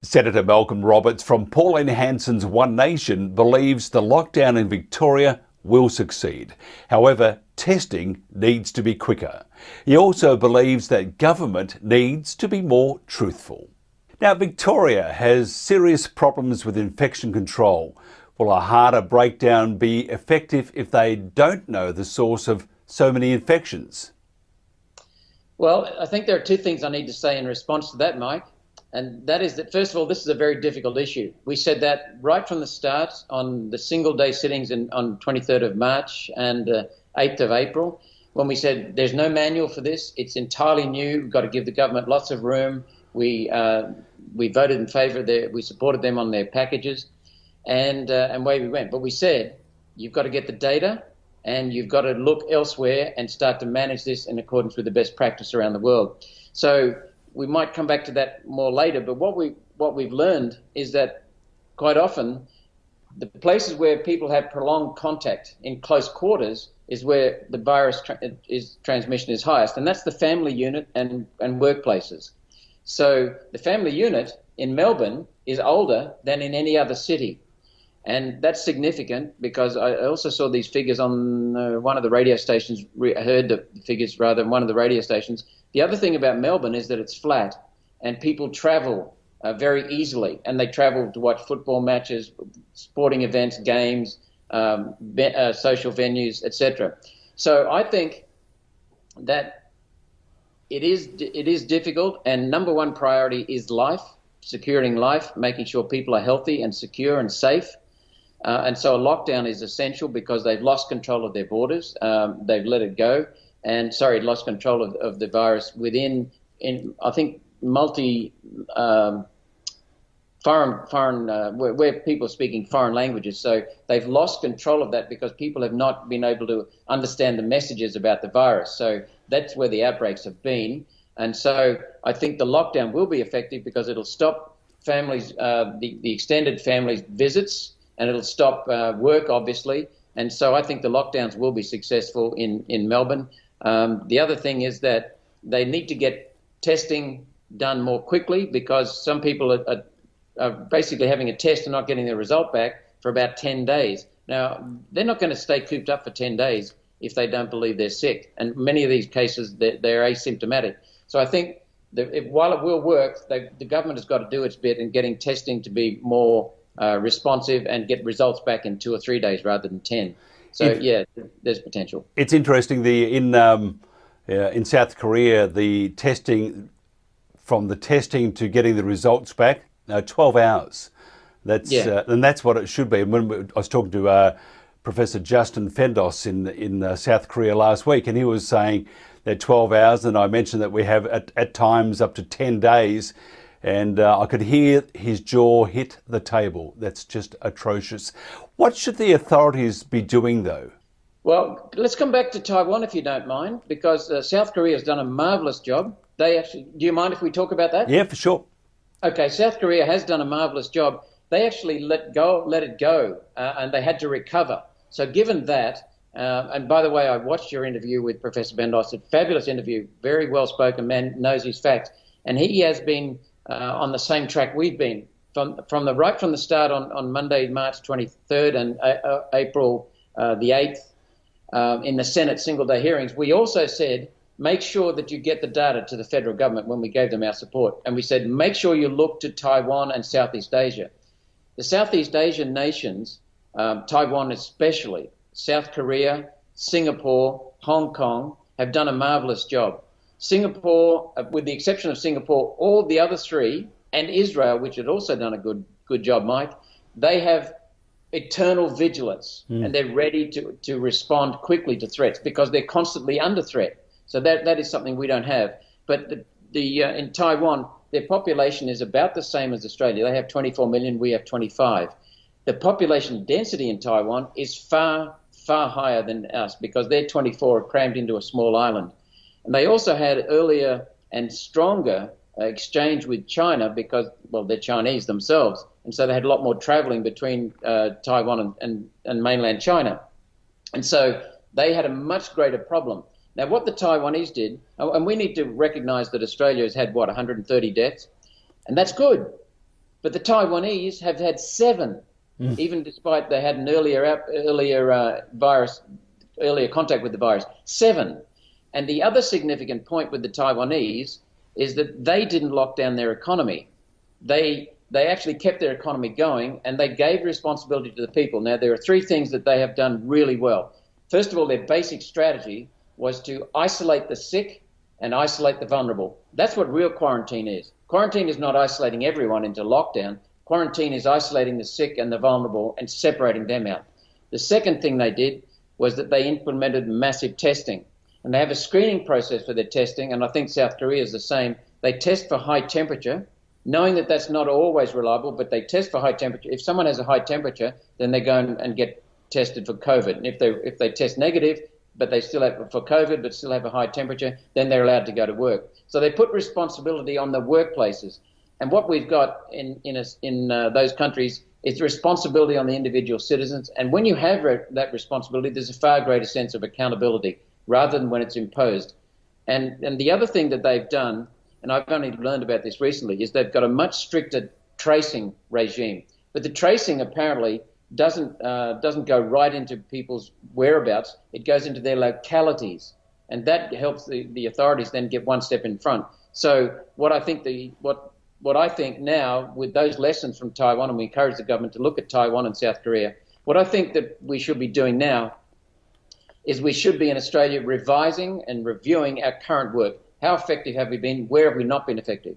Senator Malcolm Roberts from Pauline Hanson's One Nation believes the lockdown in Victoria will succeed. However, testing needs to be quicker. He also believes that government needs to be more truthful. Now, Victoria has serious problems with infection control. Will a harder breakdown be effective if they don't know the source of so many infections? Well, I think there are two things I need to say in response to that, Mike. And that is that, first of all, this is a very difficult issue. We said that right from the start on the single-day sittings on 23rd of March and 8th of April, when we said there's no manual for this, it's entirely new, we've got to give the government lots of room. We voted in favour of we supported them on their packages, and away we went. But we said you've got to get the data and you've got to look elsewhere and start to manage this in accordance with the best practice around the world. So we might come back to that more later, but what we've learned is that quite often the places where people have prolonged contact in close quarters is where the virus transmission is highest, and that's the family unit and workplaces. So the family unit in Melbourne is older than in any other city, and that's significant because I also saw these figures on one of the radio stations, heard the figures rather than one of the radio stations. The other thing about Melbourne is that it's flat and people travel very easily, and they travel to watch football matches, sporting events, games, social venues, etc. So I think that it is difficult, and number one priority is life, securing life, making sure people are healthy and secure and safe. And so a lockdown is essential because they've lost control of their borders. They've let it go. And lost control of the virus within, I think, foreign, where people are speaking foreign languages. So they've lost control of that because people have not been able to understand the messages about the virus. So that's where the outbreaks have been. And so I think the lockdown will be effective because it'll stop families, the extended families visits, and it'll stop work, obviously. And so I think the lockdowns will be successful in Melbourne. The other thing is that they need to get testing done more quickly because some people are basically having a test and not getting the result back for about 10 days. Now, they're not going to stay cooped up for 10 days if they don't believe they're sick. And many of these cases, they're asymptomatic. So I think while it will work, the government has got to do its bit in getting testing to be more responsive and get results back in 2 or 3 days rather than 10. So there's potential. It's interesting. In South Korea, the testing to getting the results back, 12 hours. And that's what it should be. And when I was talking to Professor Justin Fendos in South Korea last week, and he was saying that 12 hours, and I mentioned that we have at times up to 10 days. And I could hear his jaw hit the table. That's just atrocious. What should the authorities be doing, though? Well, let's come back to Taiwan, if you don't mind, because South Korea has done a marvellous job. Do you mind if we talk about that? Yeah, for sure. Okay, South Korea has done a marvellous job. They actually let it go, and they had to recover. So given that, and by the way, I watched your interview with Professor Bendos, a fabulous interview, very well-spoken man, knows his facts, and he has been on the same track we've been right from the start on Monday, March 23rd and April the 8th in the Senate single-day hearings. We also said, make sure that you get the data to the federal government when we gave them our support. And we said, make sure you look to Taiwan and Southeast Asia. The Southeast Asian nations, Taiwan especially, South Korea, Singapore, Hong Kong, have done a marvellous job. Singapore, with the exception of Singapore, all the other three, and Israel, which had also done a good job, Mike, they have eternal vigilance and they're ready to respond quickly to threats because they're constantly under threat. So that is something we don't have. But in Taiwan, their population is about the same as Australia. They have 24 million, we have 25. The population density in Taiwan is far, far higher than us because their 24 are crammed into a small island. And they also had earlier and stronger exchange with China because, well, they're Chinese themselves. And so they had a lot more traveling between Taiwan and mainland China. And so they had a much greater problem. Now, what the Taiwanese did, and we need to recognize that Australia has had, 130 deaths? And that's good. But the Taiwanese have had 7, even despite they had an earlier contact with the virus. 7. And the other significant point with the Taiwanese is that they didn't lock down their economy. They actually kept their economy going, and they gave responsibility to the people. Now, there are 3 things that they have done really well. First of all, their basic strategy was to isolate the sick and isolate the vulnerable. That's what real quarantine is. Quarantine is not isolating everyone into lockdown. Quarantine is isolating the sick and the vulnerable and separating them out. The second thing they did was that they implemented massive testing. And they have a screening process for their testing, and I think South Korea is the same. They test for high temperature, knowing that that's not always reliable, but they test for high temperature. If someone has a high temperature, then they go and get tested for COVID. And if they test negative, but they still have for COVID, but still have a high temperature, then they're allowed to go to work. So they put responsibility on the workplaces. And what we've got in those countries is responsibility on the individual citizens. And when you have that responsibility, there's a far greater sense of accountability rather than when it's imposed. And the other thing that they've done, and I've only learned about this recently, is they've got a much stricter tracing regime. But the tracing apparently doesn't go right into people's whereabouts. It goes into their localities, and that helps the authorities then get one step in front. So what I think now, with those lessons from Taiwan, and we encourage the government to look at Taiwan and South Korea, what I think that we should be doing now is we should be in Australia revising and reviewing our current work. How effective have we been? Where have we not been effective?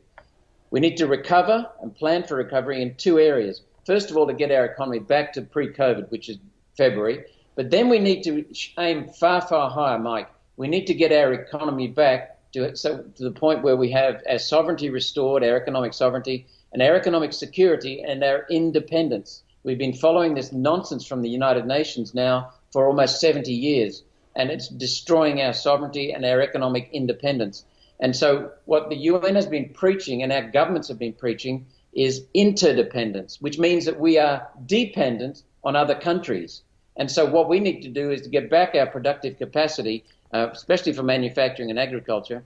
We need to recover and plan for recovery in 2 areas. First of all, to get our economy back to pre-COVID, which is February. But then we need to aim far, far higher, Mike. We need to get our economy back to the point where we have our sovereignty restored, our economic sovereignty, and our economic security and our independence. We've been following this nonsense from the United Nations now for almost 70 years, and it's destroying our sovereignty and our economic independence. And so what the UN has been preaching and our governments have been preaching is interdependence, which means that we are dependent on other countries. And so what we need to do is to get back our productive capacity, especially for manufacturing and agriculture.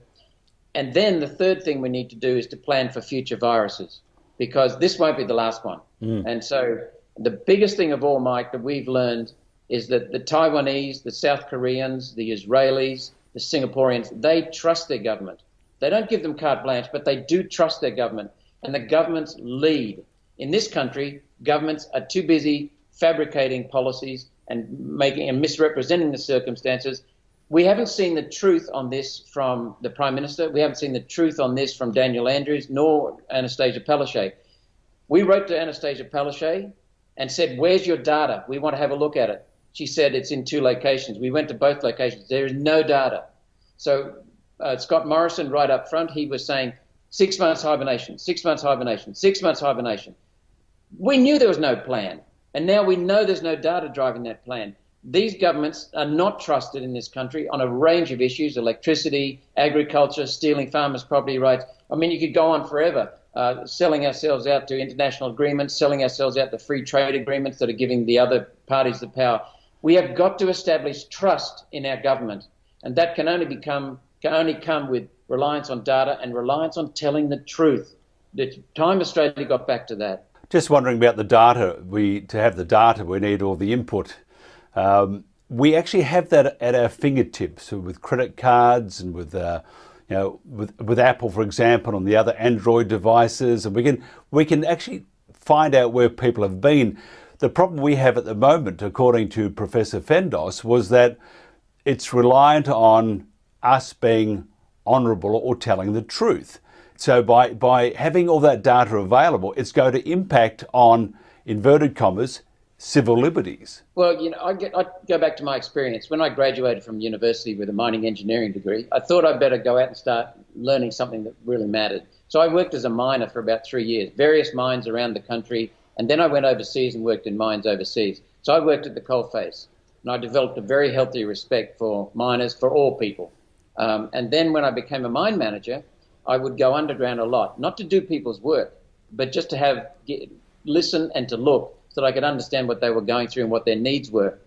And then the third thing we need to do is to plan for future viruses, because this won't be the last one. And so the biggest thing of all, Mike, that we've learned is that the Taiwanese, the South Koreans, the Israelis, the Singaporeans, they trust their government. They don't give them carte blanche, but they do trust their government. And the governments lead. In this country, governments are too busy fabricating policies and misrepresenting the circumstances. We haven't seen the truth on this from the Prime Minister. We haven't seen the truth on this from Daniel Andrews nor Anastasia Palaszczuk. We wrote to Anastasia Palaszczuk and said, "Where's your data? We want to have a look at it." She said it's in 2 locations. We went to both locations. There is no data. So Scott Morrison, right up front, he was saying 6 months hibernation, 6 months hibernation, 6 months hibernation. We knew there was no plan, and now we know there's no data driving that plan. These governments are not trusted in this country on a range of issues: electricity, agriculture, stealing farmers' property rights. I mean, you could go on forever, selling ourselves out to international agreements, selling ourselves out to free trade agreements that are giving the other parties the power. We have got to establish trust in our government, and that can only come with reliance on data and reliance on telling the truth. The time Australia got back to that. Just wondering about the data. To have the data, we need all the input. We actually have that at our fingertips with credit cards and with Apple, for example, and the other Android devices, and we can actually find out where people have been. The problem we have at the moment, according to Professor Fendos, was that it's reliant on us being honourable or telling the truth. So by having all that data available, it's going to impact on, inverted commas, civil liberties. Well, I go back to my experience. When I graduated from university with a mining engineering degree, I thought I'd better go out and start learning something that really mattered. So I worked as a miner for about 3 years, various mines around the country, and then I went overseas and worked in mines overseas. So I worked at the coalface, and I developed a very healthy respect for miners, for all people. And then when I became a mine manager, I would go underground a lot, not to do people's work, but just to listen and to look so that I could understand what they were going through and what their needs were.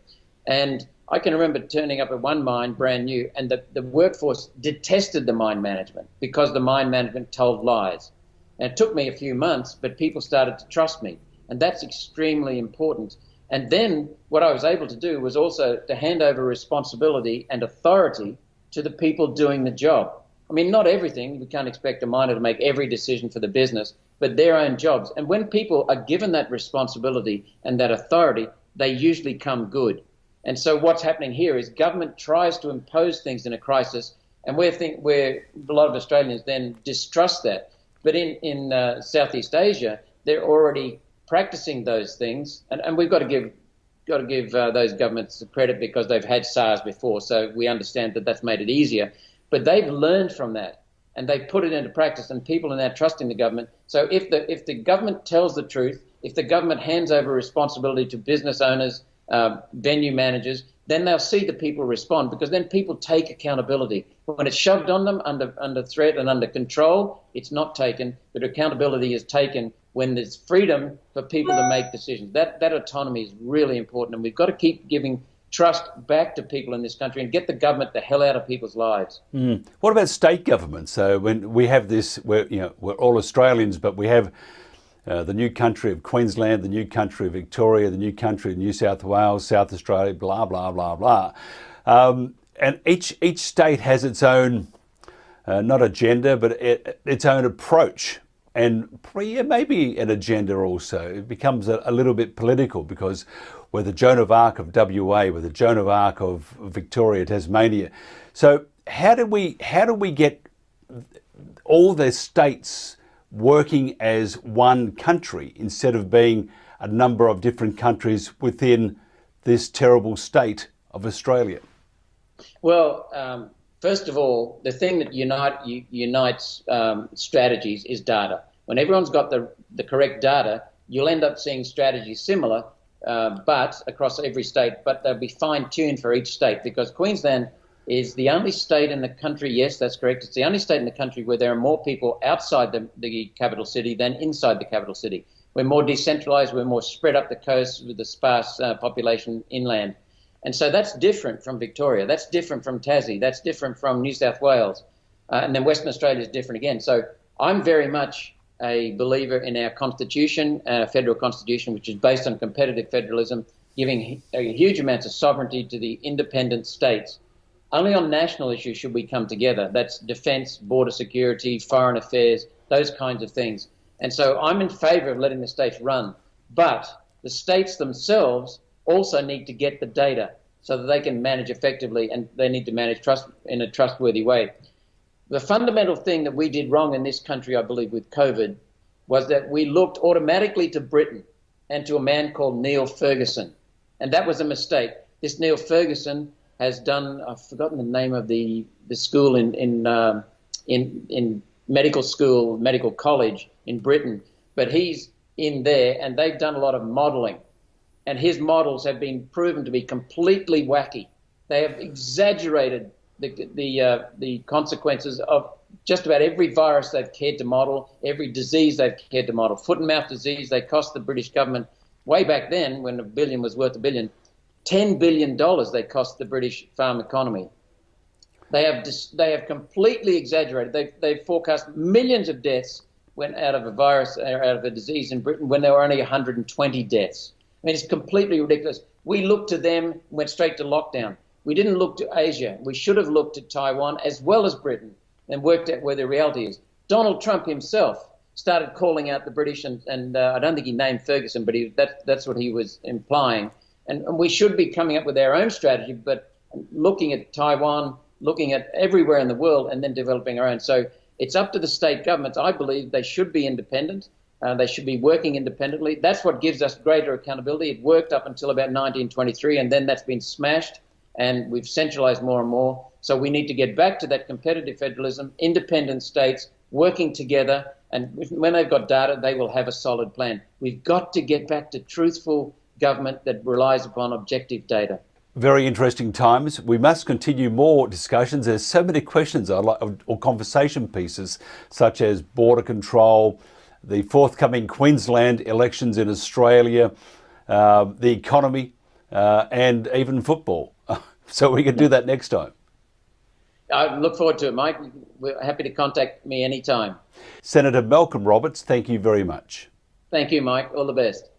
And I can remember turning up at one mine brand new, and the workforce detested the mine management because the mine management told lies. And it took me a few months, but people started to trust me. And that's extremely important. And then what I was able to do was also to hand over responsibility and authority to the people doing the job. I mean, not everything. We can't expect a miner to make every decision for the business, but their own jobs. And when people are given that responsibility and that authority, they usually come good. And so what's happening here is government tries to impose things in a crisis, and where a lot of Australians then distrust that. But in Southeast Asia, they're already practicing those things, and we've got to give those governments credit because they've had SARS before, so we understand that that's made it easier. But they've learned from that, and they've put it into practice, and people are now trusting the government. So if the government tells the truth, if the government hands over responsibility to business owners, venue managers, then they'll see the people respond, because then people take accountability. When it's shoved on them under threat and under control, it's not taken, but accountability is taken when there's freedom for people to make decisions. That autonomy is really important, and we've got to keep giving trust back to people in this country and get the government the hell out of people's lives. What about state governments? So when we have this, we're all Australians, but we have the new country of Queensland, the new country of Victoria, the new country of New South Wales, South Australia, blah, blah, blah, blah. And each state has its own, not agenda, but its own approach. And maybe an agenda also. It becomes a little bit political, because we're the Joan of Arc of WA, we're the Joan of Arc of Victoria, Tasmania. So how do we get all the states working as one country instead of being a number of different countries within this terrible state of Australia? Well, first of all, the thing that unites strategies is data. When everyone's got the correct data, you'll end up seeing strategies similar, but across every state, but they'll be fine-tuned for each state, because Queensland is the only state in the country, yes, that's correct, it's the only state in the country where there are more people outside the capital city than inside the capital city. We're more decentralised, we're more spread up the coast with a sparse population inland. And so that's different from Victoria, that's different from Tassie, that's different from New South Wales, and then Western Australia is different again. So I'm very much a believer in our constitution, federal constitution, which is based on competitive federalism, giving huge amounts of sovereignty to the independent states. Only on national issues should we come together. That's defence, border security, foreign affairs, those kinds of things. And so I'm in favour of letting the states run. But the states themselves also need to get the data so that they can manage effectively, and they need to manage in a trustworthy way. The fundamental thing that we did wrong in this country, I believe, with COVID, was that we looked automatically to Britain and to a man called Neil Ferguson. And that was a mistake. This Neil Ferguson has done, I've forgotten the name of the school in medical school, medical college in Britain, but he's in there, and they've done a lot of modelling, and his models have been proven to be completely wacky. They have exaggerated the consequences of just about every virus they've cared to model, every disease they've cared to model. Foot and mouth disease, they cost the British government, way back then when a billion was worth a billion, $10 billion they cost the British farm economy. They have completely exaggerated. They've forecast millions of deaths out of a virus, or out of a disease in Britain, when there were only 120 deaths. I mean, it's completely ridiculous. We looked to them, went straight to lockdown. We didn't look to Asia. We should have looked at Taiwan as well as Britain and worked out where the reality is. Donald Trump himself started calling out the British, and I don't think he named Ferguson, but that's what he was implying. And we should be coming up with our own strategy, but looking at Taiwan, looking at everywhere in the world, and then developing our own. So it's up to the state governments. I believe they should be independent. They should be working independently. That's what gives us greater accountability. It worked up until about 1923, and then that's been smashed, and we've centralized more and more. So we need to get back to that competitive federalism, independent states working together, and when they've got data, they will have a solid plan. We've got to get back to truthful government that relies upon objective data. Very interesting times. We must continue more discussions. There's so many questions I'd like, or conversation pieces, such as border control, the forthcoming Queensland elections in Australia, the economy, and even football. So we can do that next time. I look forward to it, Mike. We're happy to contact me anytime. Senator Malcolm Roberts, thank you very much. Thank you, Mike. All the best.